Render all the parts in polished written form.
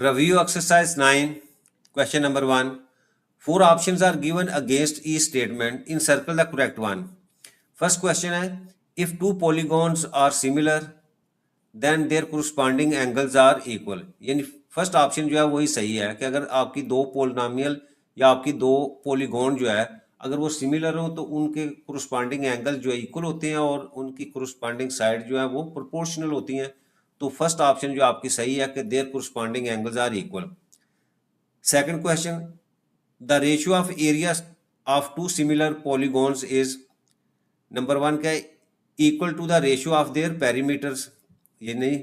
Review exercise 9, question number 1. 4 options are given against each statement. Encircle the correct one. First question है, if two polygons are similar, then their corresponding angles are equal. यानी first option जो है वही सही है कि अगर आपकी दो पोलिनोमियल या आपकी दो पॉलीगॉन जो है अगर वो सिमिलर हो तो उनके corresponding एंगल जो है इक्वल होते हैं और उनकी corresponding साइड जो है वो प्रोपोर्शनल होती हैं. तो फर्स्ट ऑप्शन जो आपकी सही है कि their corresponding angles are equal. Second question, the ratio of area of two similar polygons is, number 1 क्या है, इक्वल टू द रेशियो ऑफ देयर पेरीमीटर्स. ये नहीं.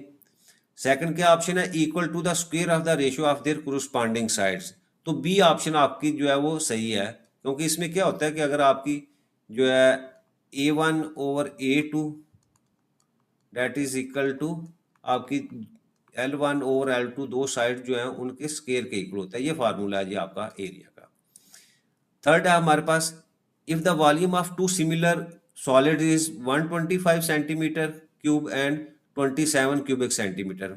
सेकंड क्या ऑप्शन है, equal to the square of the ratio of their corresponding sides. तो बी ऑप्शन आपकी जो है वो सही है, क्योंकि इसमें क्या होता है कि अगर आपकी जो है A1 over A2 that is equal to आपकी L1 ओवर L2 दो साइड जो है उनके स्क्वायर के इक्वल होता है. ये फार्मूला है जी आपका एरिया का. थर्ड है हमारे पास, if the volume of two similar solid is 125 centimetre cube and 27 cubic centimetre,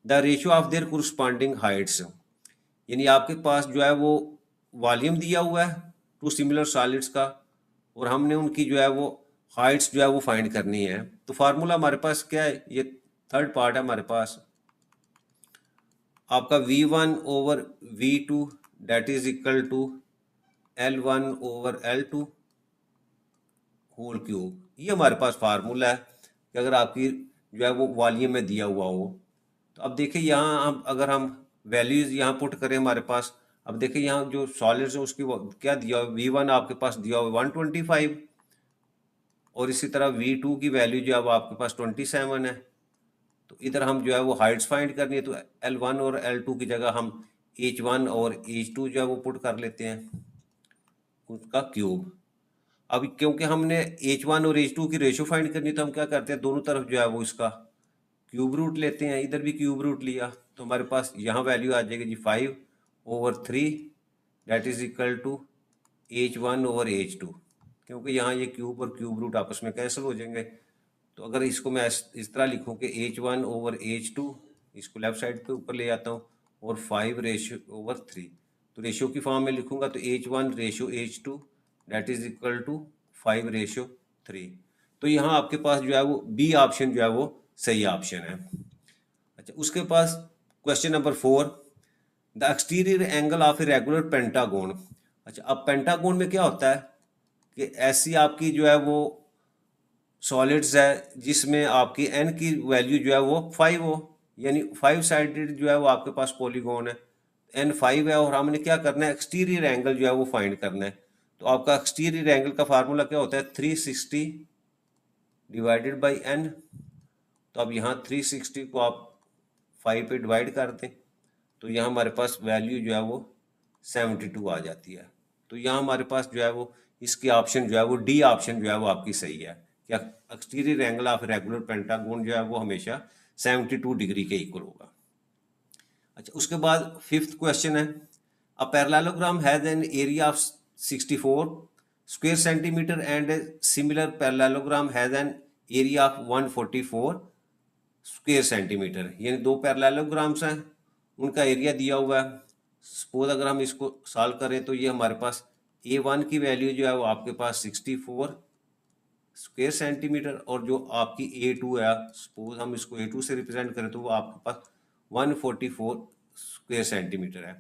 the ratio of their corresponding heights. यानी आपके पास जो है वो वॉल्यूम दिया हुआ है टू सिमिलर सॉलिड्स का और हमने उनकी जो है वो हाइट्स जो है वो फाइंड करनी है. तो फार्मूला हमारे पास क्या है, ये थर्ड पार्ट है हमारे पास आपका V1 over V2 that is equal to L1 over L2 whole cube. ये हमारे पास फार्मूला है कि अगर आपकी जो है वो वॉल्यूम में दिया हुआ हो. तो अब देखिए यहाँ हम अगर हम वैल्यूज यहाँ पुट करें हमारे पास, अब देखिए यहाँ जो सॉलिड्स है उसकी क्या दिया हुआ, V1 आपके पास दिया हुआ 125 और इसी तरह V2 की वैल्यू जो है वो आपके पास 27 है. तो इधर हम जो है वो हाइट्स फाइंड करनी है, तो L1 और L2 की जगह हम H1 और H2 जो है वो पुट कर लेते हैं उसका क्यूब. अब क्योंकि हमने H1 और H2 की रेशियो फाइंड करनी, तो हम क्या करते हैं, दोनों तरफ जो है वो इसका क्यूब रूट लेते हैं. इधर भी क्यूब रूट लिया तो हमारे पास यहाँ वैल्यू आ जाएगी जी 5 over 3 that is equal to H1 over H2. क्योंकि यहाँ ये क्यूब और क्यूब रूट आपस में कैंसिल हो जाएंगे. तो अगर इसको मैं इस तरह लिखूँ कि H1 ओवर H2, इसको लेफ्ट साइड पे ऊपर ले आता हूँ और 5 रेशियो ओवर 3, तो रेशियो की फॉर्म में लिखूंगा तो H1 ratio H2 that is equal to 5 ratio 3. तो यहाँ आपके पास जो है वो बी ऑप्शन जो है वो सही ऑप्शन है. अच्छा, उसके पास question number 4, the exterior angle of a regular pentagon. अच्छा, अब पेंटागोन में क्या होता है कि ऐसी आपकी जो है वो सॉलिड्स है जिसमें आपकी एन की वैल्यू जो है वो 5 हो, यानी 5 साइडेड जो है वो आपके पास पॉलीगॉन है, एन 5 है और हमने क्या करना है, एक्सटीरियर एंगल जो है वो फाइंड करना है. तो आपका एक्सटीरियर एंगल का फार्मूला क्या होता है, 360 डिवाइडेड बाई एन. तो अब यहाँ 360 को आप 5 पे डिवाइड कर दें तो यहाँ हमारे पास वैल्यू जो है वो 72 आ जाती है. तो यहाँ हमारे पास जो है वो इसकी ऑप्शन जो है वो डी ऑप्शन जो है वो आपकी सही है, क्या exterior angle of regular pentagon जो है वो हमेशा 72 डिग्री के इक्वल होगा. अच्छा, उसके बाद फिफ्थ क्वेश्चन है, a parallelogram has an area of 64 square centimetre and similar parallelogram has an area of 144 square centimetre. यानी दो पैरेललोग्राम्स हैं, उनका एरिया दिया हुआ है. सपोज अगर हम इसको सॉल्व करें तो ये हमारे पास A1 की वैल्यू जो है वो आपके पास 64 स्क्वायर सेंटीमीटर और जो आपकी A2 है, सपोज हम इसको A2 से रिप्रेजेंट करें तो वो आपके पास 144 स्क्वायर सेंटीमीटर है.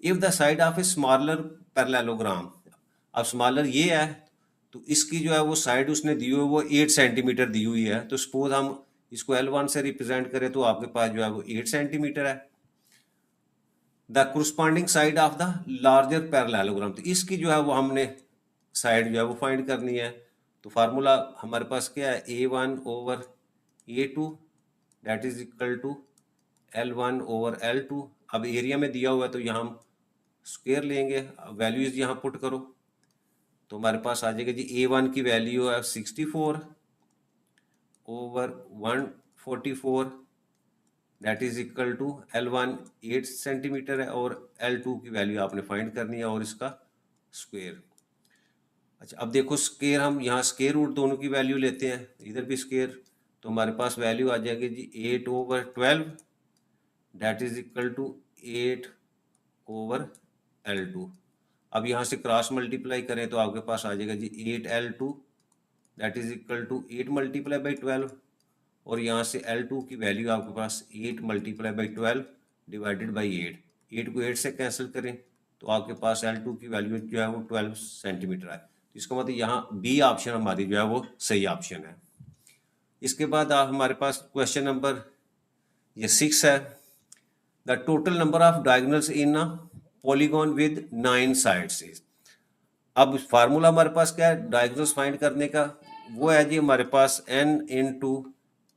If the side of a smaller parallelogram, अब स्मॉलर ये है तो इसकी जो है वो साइड उसने दी हुई है वो 8 सेंटीमीटर दी हुई है. तो सपोज हम इसको L1 से रिप्रेजेंट करें तो आपके पास जो है वो 8 सेंटीमीटर है. The corresponding side of the larger parallelogram, तो इसकी जो है वो हमने साइड जो है वो फाइंड करनी है. तो फार्मूला हमारे पास क्या है, A1 over A2 that is equal to L1 over L2. अब एरिया में दिया हुआ है तो यहाँ हम स्क्वायर लेंगे, वैल्यूज यहाँ पुट करो तो हमारे पास आ जाएगा जी A1 की वैल्यू है 64 over 144 that is equal to L1 8 centimetre है और L2 की वैल्यू आपने फाइंड करनी है और इसका स्क्वायर. अच्छा, अब देखो स्केयर, हम यहाँ स्केयर रूट दोनों की वैल्यू लेते हैं, इधर भी स्केयर, तो हमारे पास वैल्यू आ जाएगी जी 8/12 that is equal to 8/L2। अब यहाँ से क्रॉस मल्टीप्लाई करें तो आपके पास आ जाएगा जी 8L2 that is equal to 8 × 12 और यहाँ से L2 की वैल्यू आपके पास 8 × 12 डिवाइडेड बाई 8 को 8 से कैंसिल करें तो आपके पास L2 की वैल्यू जो है वो 12 सेंटीमीटर है। तो इसका मतलब यहाँ बी ऑप्शन हमारी जो है वो सही ऑप्शन है। इसके बाद आप हमारे पास क्वेश्चन नंबर ये 6 है। The total number of diagonals in a polygon with 9 sides is. अब फार्मूला हमारे पास क्या है डायगोनल्स फाइंड करने का, वो है जी हमारे पास n इंटू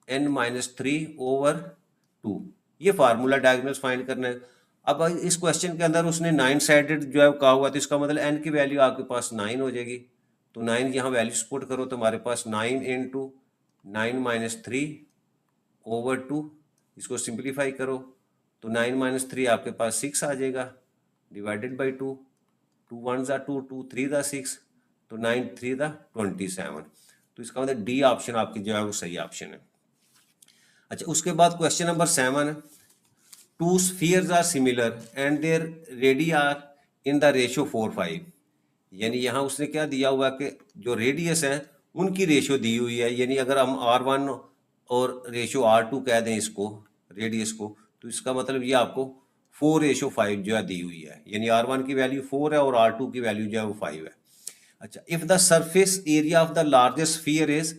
n-3/2। ये फार्मूला डायगोनल्स फाइंड करना है। अब इस क्वेश्चन के अंदर उसने 9 साइडेड जो है कहा हुआ, तो इसका मतलब n की वैल्यू आपके पास 9 हो जाएगी। तो 9 यहाँ वैल्यू पुट करो तो हमारे पास 9 इंटू 9-3/2, इसको सिंप्लीफाई करो तो 9-3 आपके पास 6 आ जाएगा डिवाइडेड बाई 2, 2 1 2, 2 3 6, तो 9 3 27। तो इसका मतलब डी ऑप्शन आपकी जो है वो सही ऑप्शन है। अच्छा, उसके बाद question number 7, two spheres are similar and their radii are in the ratio 4:5। यानी यहाँ उसने क्या दिया हुआ कि जो रेडियस है उनकी रेशियो दी हुई है, यानी अगर हम R1 और रेशियो R2 कह दें इसको रेडियस को, तो इसका मतलब ये आपको 4:5 जो है दी हुई है, यानी R1 की वैल्यू 4 है और R2 की वैल्यू जो है वो 5 है। अच्छा, if the surface area of the largest sphere is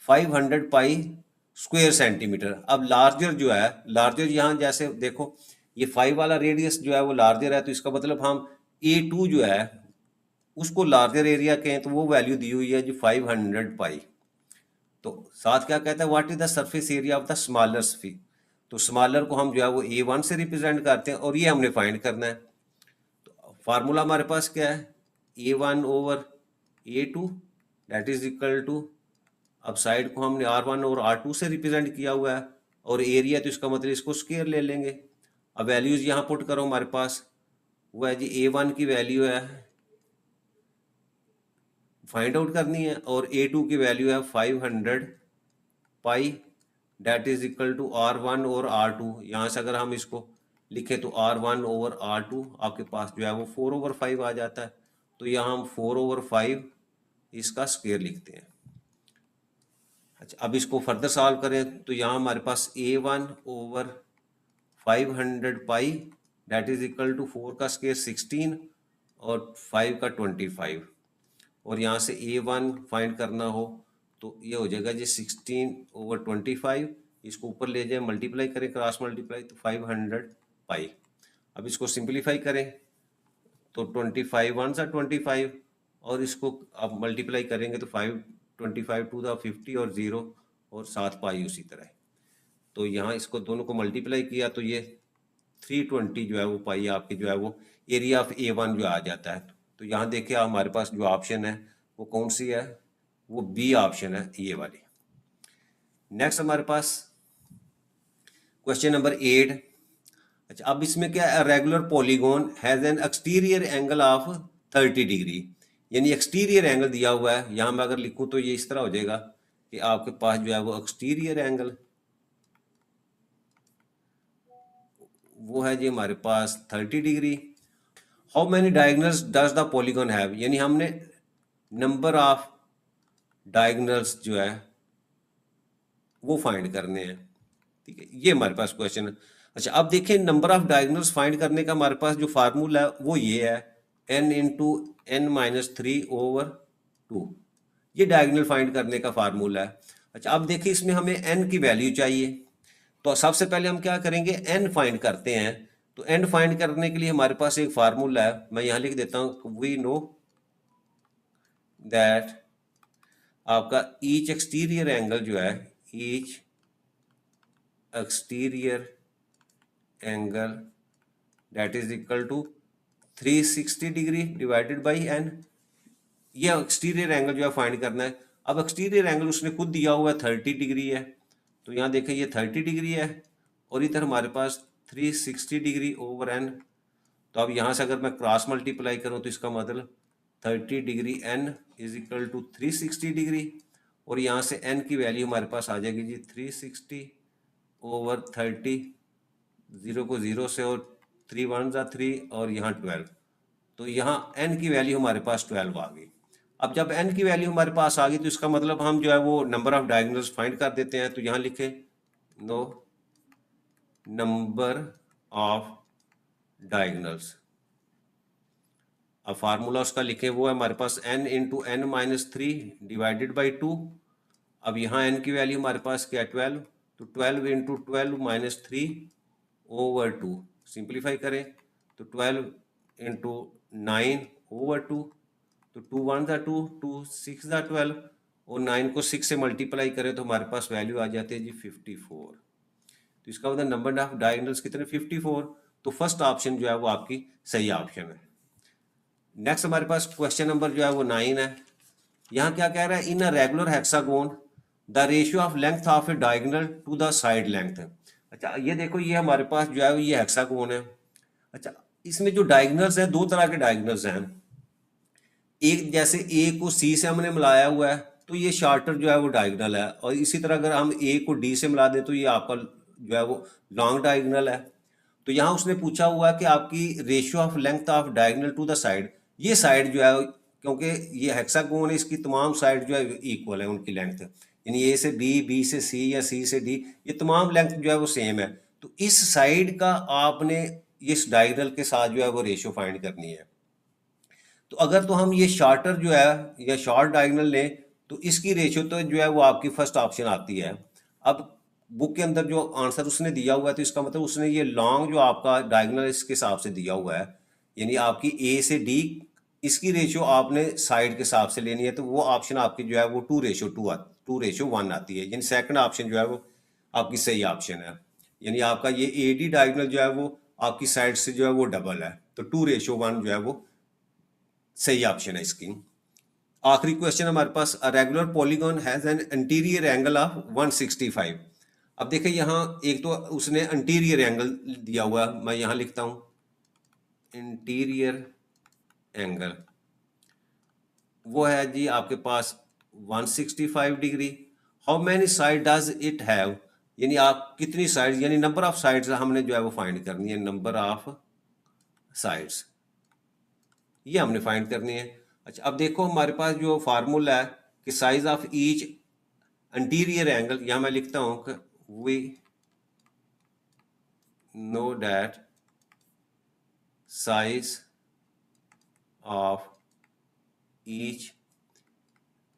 500 pi square centimetre. अब लार्जर जो है, लार्जर यहाँ जैसे देखो ये 5 वाला रेडियस जो है वो लार्जर है, तो इसका मतलब हम A2 जो है उसको लार्जर एरिया कहें तो वो वैल्यू दी हुई है जो 500 पाई। तो साथ क्या कहता है what is the surface area of the smaller sphere. तो स्मॉलर को हम जो है वो A1 से रिप्रेजेंट करते हैं और ये हमने फाइंड करना है। तो फार्मूला हमारे पास क्या है A1/A2 that is equal to, अब साइड को हमने R1 और R2 से रिप्रेजेंट किया हुआ है और एरिया, तो इसका मतलब इसको स्क्वायर ले लेंगे। अब वैल्यूज यहाँ पुट करो, हमारे पास वो है जी A1 की वैल्यू है फाइंड आउट करनी है और A2 की वैल्यू है 500 pi that is equal to R1 और R2। यहाँ से अगर हम इसको लिखे तो R1 ओवर R2 आपके पास जो है वो 4/5 आ जाता है। तो यहाँ हम 4/5 इसका स्क्वायर लिखते हैं। अच्छा, अब इसको फर्दर सॉल्व करें तो यहाँ हमारे पास A1/500 pi that is equal to 4 का स्क्वायर 16 और 5 का 25, और यहाँ से A1 फाइंड करना हो तो ये हो जाएगा जी 16/25। इसको ऊपर ले जाए मल्टीप्लाई करें क्रॉस मल्टीप्लाई तो 500 पाई। अब इसको सिंप्लीफाई करें तो 25 1 सा 25 और इसको अब मल्टीप्लाई करेंगे तो 5 25 टू द 50 और 0 और 7 पाई उसी तरह। तो यहाँ इसको दोनों को मल्टीप्लाई किया तो ये 320 जो है वो पाई आपकी जो है वो एरिया ऑफ A1 जो आ जाता है। तो यहाँ देखिए हमारे पास जो ऑप्शन है वो कौन सी है, वो बी ऑप्शन है ये वाली। नेक्स्ट हमारे पास क्वेश्चन नंबर 8। अच्छा, अब इसमें क्या है regular polygon has N exterior angle of 30 degree. यानी एक्सटीरियर एंगल दिया हुआ है, यहाँ मैं अगर लिखूँ तो ये इस तरह हो जाएगा कि आपके पास जो है वो एक्सटीरियर एंगल वो है जी हमारे पास 30 degree. How many diagonals does the polygon have, यानी हमने नंबर ऑफ डायगोनल्स जो है वो फाइंड करने हैं। ठीक है, ये हमारे पास क्वेश्चन है। अच्छा, अब देखिए नंबर ऑफ डायगोनल्स फाइंड करने का हमारे पास जो फार्मूला है वो ये है n इंटू n-3/2। ये डायगोनल फाइंड करने का फार्मूला है। अच्छा, अब देखिए इसमें हमें n की वैल्यू चाहिए, तो सबसे पहले हम क्या करेंगे n फाइंड करते हैं। तो n फाइंड करने के लिए हमारे पास एक फार्मूला है, मैं यहाँ लिख देता हूँ वी नो दैट आपका ईच एक्सटीरियर एंगल जो है each exterior angle that is equal to 360 degree divided by n। ये एक्सटीरियर एंगल जो है फाइंड करना है। अब एक्सटीरियर एंगल उसने खुद दिया हुआ है 30 डिग्री है, तो यहाँ देखें ये 30 डिग्री है और इधर हमारे पास 360 डिग्री ओवर n। तो अब यहाँ से अगर मैं क्रॉस मल्टीप्लाई करूँ तो इसका मतलब 30 degree n is equal to 360 degree, और यहाँ से n की वैल्यू हमारे पास आ जाएगी जी 360 ओवर 30, 0 को 0 से, और 3 1 जा 3, और यहाँ 12, तो यहाँ n की वैल्यू हमारे पास 12 आ गई। अब जब n की वैल्यू हमारे पास आ गई तो इसका मतलब हम जो है वो नंबर ऑफ डायगोनल्स फाइंड कर देते हैं। तो यहाँ लिखे नो नंबर ऑफ डायगोनल्स। अब फार्मूला उसका लिखे वो है हमारे पास n into n minus 3 divided by 2। अब यहाँ n की वैल्यू हमारे पास क्या है 12, तो 12 इंटू 12 माइनस 3 ओवर 2, सिंप्लीफाई करें तो 12 इंटू 9 ओवर 2, तो 2 1 जा 2, 2 6 जा 12, और 9 को 6 से मल्टीप्लाई करें तो हमारे पास वैल्यू आ जाती है जी 54। तो इसका मतलब नंबर ऑफ डायगोनल्स कितने 54। तो फर्स्ट ऑप्शन जो है वो आपकी सही ऑप्शन है। नेक्स्ट हमारे पास क्वेश्चन नंबर जो है वो 9 है। यहाँ क्या कह रहा है, in a regular hexagon the ratio of length of a diagonal to the side length. अच्छा ये देखो, ये हमारे पास जो है ये हेक्सागोन है। अच्छा इसमें जो डायगोनल्स है, दो तरह के डायगोनल्स हैं। एक जैसे ए को सी से हमने मिलाया हुआ है तो ये शार्टर जो है वो डायगोनल है, और इसी तरह अगर हम ए को डी से मिला दें तो ये आपका जो है वो लॉन्ग डायगोनल है। तो यहाँ उसने पूछा हुआ है कि आपकी ratio of length of diagonal to the side, ये साइड जो है क्योंकि ये हेक्सागोन है इसकी तमाम साइड जो है इक्वल है उनकी लेंथ, यानी ए से बी, बी से सी या सी से डी, ये तमाम लेंथ जो है वो सेम है। तो इस साइड का आपने इस डायगोनल के साथ जो है वो रेशियो फाइंड करनी है। तो अगर तो हम ये शार्टर जो है या शॉर्ट डायगोनल लें तो इसकी रेशियो तो जो है वो आपकी फर्स्ट ऑप्शन आती है। अब बुक के अंदर जो आंसर उसने दिया हुआ है तो इसका मतलब उसने ये लॉन्ग जो आपका डायगोनल इसके हिसाब से दिया हुआ है, यानी आपकी ए से डी इसकी रेशियो आपने साइड के हिसाब से लेनी है, तो वो ऑप्शन आपकी जो है वो 2:1 आती है, यानी सेकंड ऑप्शन जो है वो आपकी सही ऑप्शन है। यानी आपका ये ए डी डायगोनल जो है वो आपकी साइड से जो है वो डबल है, तो 2:1 जो है वो सही ऑप्शन है इसकी। आखिरी क्वेश्चन हमारे पास, a regular polygon has an interior angle of 165। अब देखिए यहाँ एक तो उसने इंटीरियर एंगल दिया हुआ है, मैं यहाँ लिखता हूँ इंटीरियर एंगल वो है जी आपके पास 165 degree. How many side does it have, यानी आप कितनी साइड, यानी नंबर ऑफ साइड्स हमने जो है वो फाइंड करनी है, नंबर ऑफ साइड्स ये हमने फाइंड करनी है। अच्छा अब देखो हमारे पास जो फार्मूला है कि size of each interior angle, यहाँ मैं लिखता हूँ कि we know that size of each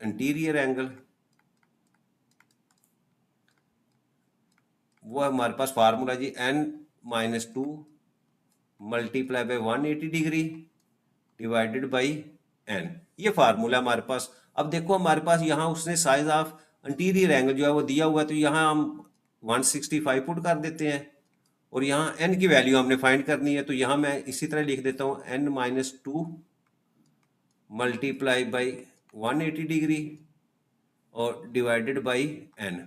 interior angle, वो है हमारे पास फार्मूला जी n-2 multiply by 180 degree divided by n, ये फार्मूला हमारे पास। अब देखो हमारे पास यहाँ उसने साइज ऑफ इंटीरियर एंगल जो है वो दिया हुआ है, तो यहाँ हम 165 पुट कर देते हैं, और यहाँ n की वैल्यू हमने फाइंड करनी है, तो यहाँ मैं इसी तरह लिख देता हूँ n-2 मल्टीप्लाई बाई 180 डिग्री और डिवाइडेड बाई n।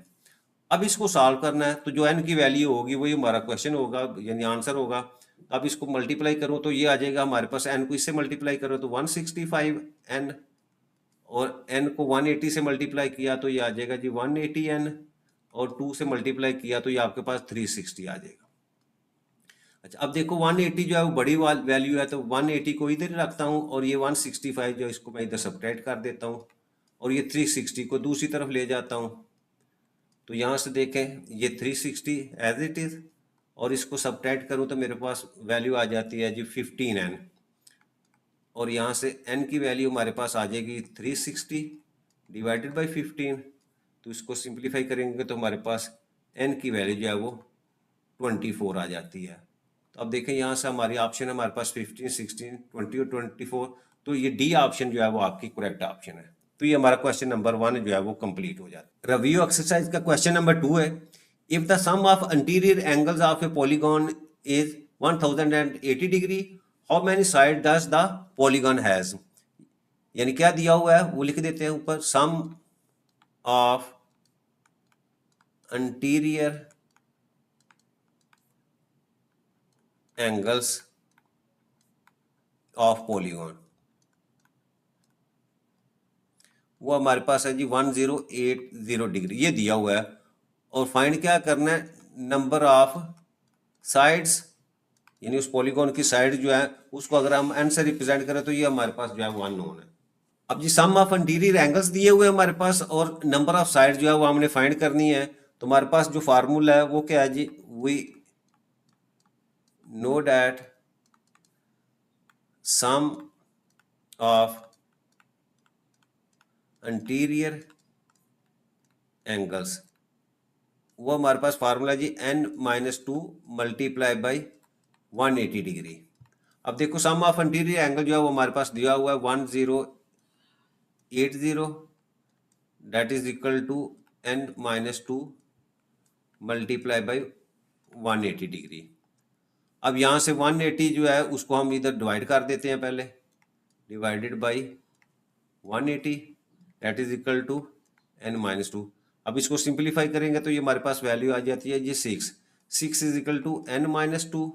अब इसको सॉल्व करना है, तो जो n की वैल्यू होगी वही हमारा क्वेश्चन होगा, यानी आंसर होगा। अब इसको मल्टीप्लाई करूँ तो ये आ जाएगा हमारे पास, n को इससे मल्टीप्लाई करो तो 165 n, और n को 180 से मल्टीप्लाई किया तो ये आ जाएगा जी 180 n, और 2 से मल्टीप्लाई किया तो ये आपके पास 360 आ जाएगा। अच्छा अब देखो 180 जो है वो बड़ी वैल्यू है, तो 180 को इधर ही रखता हूँ, और ये 165 जो इसको मैं इधर सब्ट्रैक्ट कर देता हूँ, और ये 360 को दूसरी तरफ ले जाता हूँ। तो यहाँ से देखें ये 360 एज इट इज़, और इसको सब्ट्रैक्ट करूँ तो मेरे पास वैल्यू आ जाती है जी 15n, और यहाँ से n की वैल्यू हमारे पास आ जाएगी 360 डिवाइडेड बाई 15। तो इसको सिंप्लीफाई करेंगे तो हमारे पास n की वैल्यू जो है वो 24 आ जाती है। तो अब देखें यहाँ से हमारी ऑप्शन हमारे पास 15, 16, 20 और 24, तो ये डी ऑप्शन जो है वो आपकी करेक्ट ऑप्शन है। तो ये हमारा क्वेश्चन नंबर 1 जो है वो कंप्लीट हो जाता है। रिव्यू एक्सरसाइज का क्वेश्चन नंबर 2 है, if the sum of interior angles of a polygon is 1080 degree, how many side does the polygon has, यानी क्या दिया हुआ है वो लिख देते हैं ऊपर, sum of interior angles of polygon, वो हमारे पास है जी 1080 डिग्री, ये दिया हुआ है। और फाइंड क्या करना है, नंबर ऑफ साइड्स, यानी उस पॉलीगॉन की साइड जो है उसको अगर हम n से रिप्रेजेंट करें तो ये हमारे पास जो है 1 नोन है। अब जी सम ऑफ इंटीरियर एंगल्स दिए हुए हैं हमारे पास और नंबर ऑफ साइड जो है वो हमने फाइंड करनी है। तो हमारे पास जो फार्मूला है वो क्या है जी, we know that sum of interior angles, वो हमारे पास फार्मूला जी n-2 मल्टीप्लाई बाई 180 डिग्री। अब देखो सम ऑफ इंटीरियर एंगल जो है वो हमारे पास दिया हुआ है 1080, that is equal to n-2 multiply by 180 degree. अब यहाँ से 180 जो है उसको हम इधर डिवाइड कर देते हैं, पहले divided by 180 that is equal to n-2। अब इसको सिंप्लीफाई करेंगे तो ये हमारे पास वैल्यू आ जाती है ये 6 इज इक्वल टू n-2,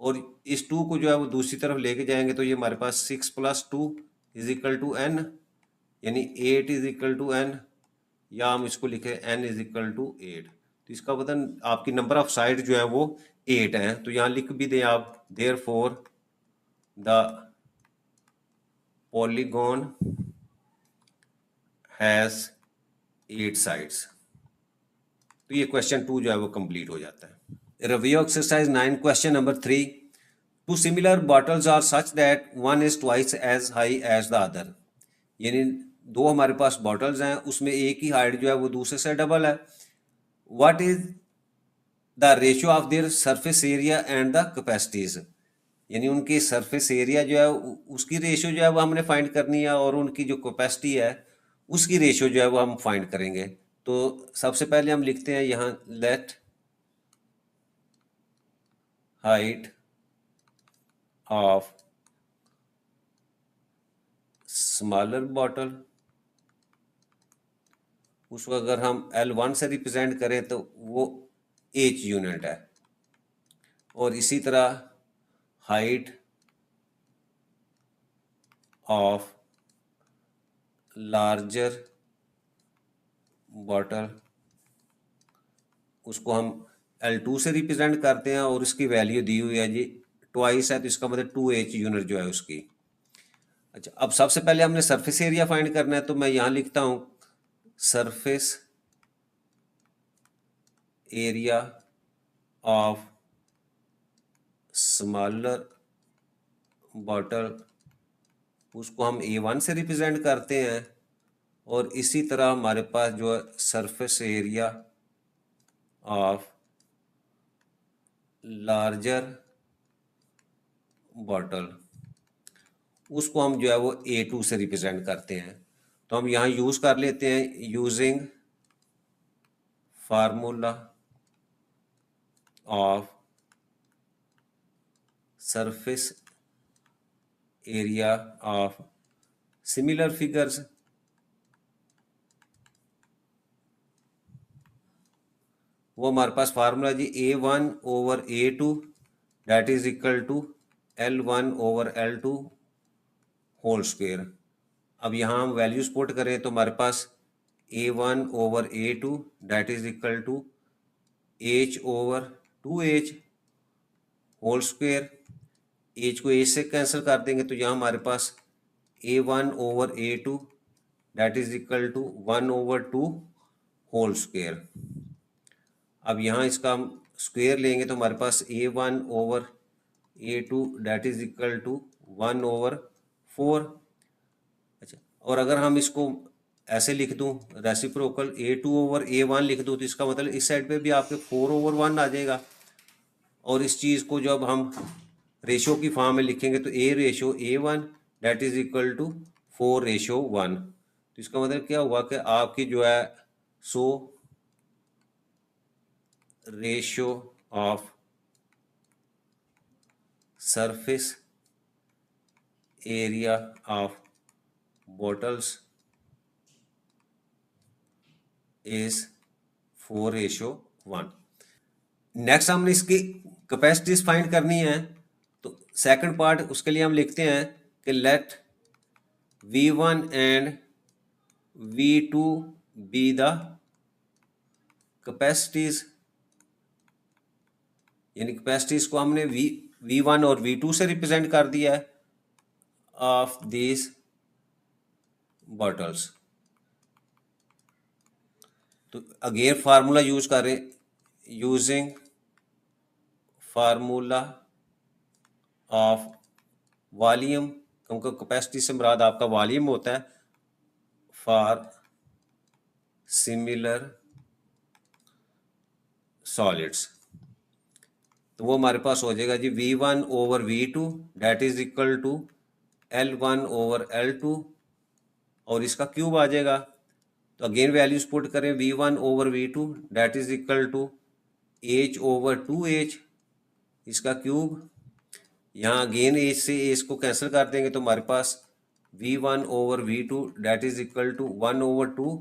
और इस 2 को जो है वो दूसरी तरफ लेके जाएंगे तो ये हमारे पास 6 + 2 इज इक्वल टू n, यानी 8 इज इक्वल टू n, या हम इसको लिखे n इज इक्वल टू 8। तो इसका मतलब आपकी नंबर ऑफ साइड जो है वो 8 है। तो यहाँ लिख भी दें आप, therefore the polygon has 8 sides. तो ये क्वेश्चन 2 जो है वो कंप्लीट हो जाता है। Review exercise 9 question number 3, two similar bottles are such that one is twice as high as the other, यानी दो हमारे पास बॉटल्स हैं उसमें एक ही हाइट जो है वो दूसरे से डबल है। What is the ratio of their surface area and the capacities, यानी उनकी सरफेस एरिया जो है उसकी रेशियो जो है वो हमने फाइंड करनी है और उनकी जो कैपेसिटी है उसकी रेशियो जो है वो हम फाइंड करेंगे। तो सबसे पहले हम लिखते हैं यहाँ let height of smaller bottle, उसको अगर हम L1 से रिप्रेजेंट करें तो वो H यूनिट है, और इसी तरह हाइट ऑफ लार्जर बॉटल, उसको हम L2 से रिप्रेजेंट करते हैं और इसकी वैल्यू दी हुई है जी ट्वाइस है, तो इसका मतलब 2H यूनिट जो है उसकी। अच्छा, अब सबसे पहले हमने सरफेस एरिया फाइंड करना है, तो मैं यहाँ लिखता हूँ surface area of smaller bottle, उसको हम A1 से रिप्रेजेंट करते हैं, और इसी तरह हमारे पास जो है surface area of larger bottle, उसको हम जो है वो A2 से रिप्रेजेंट करते हैं। तो हम यहाँ यूज़ कर लेते हैं using formula of surface area of similar figures, वो हमारे पास फार्मूला जी A1/A2 that is equal to L1/L2 whole square. अब यहाँ हम वैल्यूज पुट करें तो हमारे पास A1/A2 that is equal to H/2H whole square. H को H से कैंसिल कर देंगे तो यहाँ हमारे पास A1/A2 that is equal to 1/2 whole square. अब यहाँ इसका हम स्क्वेयर लेंगे तो हमारे पास A1/A2 that is equal to 1/4। अच्छा, और अगर हम इसको ऐसे लिख दूं रेसिप्रोकल A2/A1 लिख दूं तो इसका मतलब इस साइड पे भी आपके 4/1 आ जाएगा। और इस चीज़ को जब हम रेशो की फॉर्म में लिखेंगे तो A/A1 that is equal to 4/1। तो इसका मतलब क्या हुआ कि आपकी जो है ratio of surface area of bottles is 4/1। Next हमने इसकी कैपेसिटीज फाइंड करनी है, तो सेकंड पार्ट उसके लिए हम लिखते हैं कि let V1 and V2 be the capacities, यानी कैपेसिटीज को हमने V1 और V2 से रिप्रेजेंट कर दिया है ऑफ दिस बॉटल्स। तो अगेन फार्मूला यूज कर रहे हैं, यूजिंग फार्मूला ऑफ वॉल्यूम, क्योंकि कैपेसिटी से मुराद आपका वॉल्यूम होता है, फॉर सिमिलर सॉलिड्स। तो वो हमारे पास हो जाएगा जी V1 over V2 that is equal to L1 over L2 और इसका क्यूब आ जाएगा। तो अगेन वैल्यूज पुट करें, V1 over V2 that is equal to H over 2H, इसका क्यूब, यहाँ अगेन H से H को कैंसिल कर देंगे तो हमारे पास V1 over V2 that is equal to 1 over 2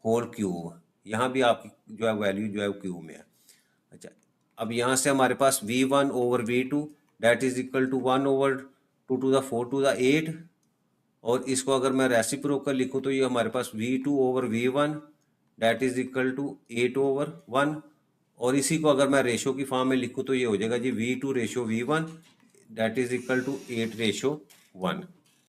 whole cube. यहाँ भी आपकी जो है वैल्यू जो है क्यूब में है। अच्छा, अब यहाँ से हमारे पास V1 over V2 that is equal to 1 over 2 to the 4 to the 8, और इसको अगर मैं रेसिप्रोकल लिखूँ तो ये हमारे पास V2 over V1 that is equal to 8 over 1, और इसी को अगर मैं रेशो की फॉर्म में लिखूँ तो ये हो जाएगा जी V2 ratio V1 that is equal to 8 ratio 1।